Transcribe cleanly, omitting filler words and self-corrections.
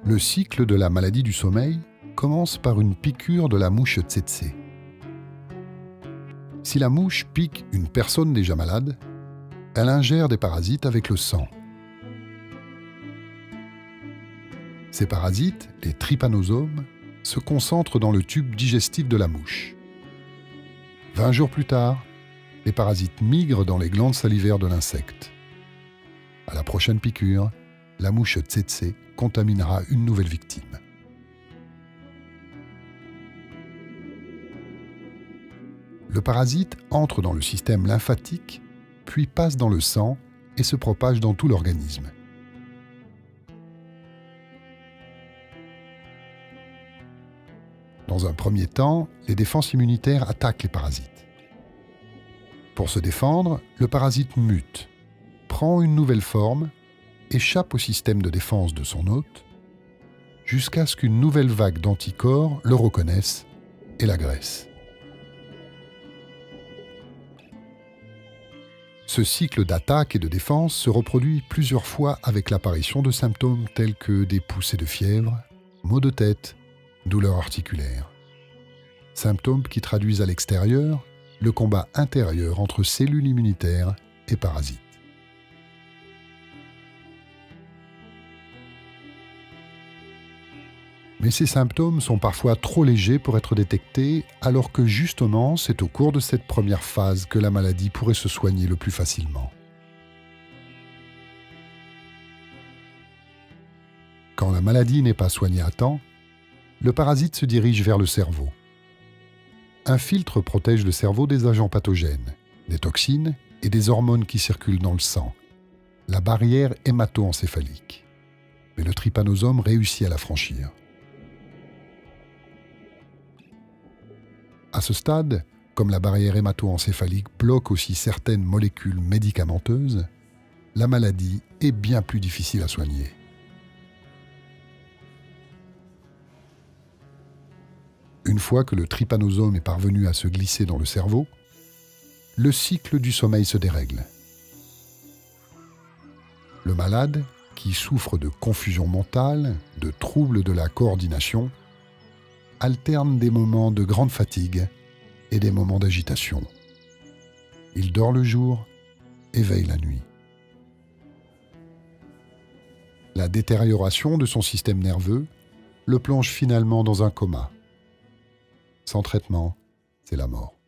Le cycle de la maladie du sommeil commence par une piqûre de la mouche tsetse. Si la mouche pique une personne déjà malade, elle ingère des parasites avec le sang. Ces parasites, les trypanosomes, se concentrent dans le tube digestif de la mouche. 20 jours plus tard, les parasites migrent dans les glandes salivaires de l'insecte. À la prochaine piqûre, la mouche tsetse contaminera une nouvelle victime. Le parasite entre dans le système lymphatique, puis passe dans le sang et se propage dans tout l'organisme. Dans un premier temps, les défenses immunitaires attaquent les parasites. Pour se défendre, le parasite mute, prend une nouvelle forme, échappe au système de défense de son hôte, jusqu'à ce qu'une nouvelle vague d'anticorps le reconnaisse et l'agresse. Ce cycle d'attaque et de défense se reproduit plusieurs fois avec l'apparition de symptômes tels que des poussées de fièvre, maux de tête, douleurs articulaires. Symptômes qui traduisent à l'extérieur le combat intérieur entre cellules immunitaires et parasites. Mais ces symptômes sont parfois trop légers pour être détectés, alors que justement, c'est au cours de cette première phase que la maladie pourrait se soigner le plus facilement. Quand la maladie n'est pas soignée à temps, le parasite se dirige vers le cerveau. Un filtre protège le cerveau des agents pathogènes, des toxines et des hormones qui circulent dans le sang, la barrière hémato-encéphalique. Mais le trypanosome réussit à la franchir. À ce stade, comme la barrière hémato-encéphalique bloque aussi certaines molécules médicamenteuses, la maladie est bien plus difficile à soigner. Une fois que le trypanosome est parvenu à se glisser dans le cerveau, le cycle du sommeil se dérègle. Le malade, qui souffre de confusion mentale, de troubles de la coordination, alterne des moments de grande fatigue et des moments d'agitation. Il dort le jour et veille la nuit. La détérioration de son système nerveux le plonge finalement dans un coma. Sans traitement, c'est la mort.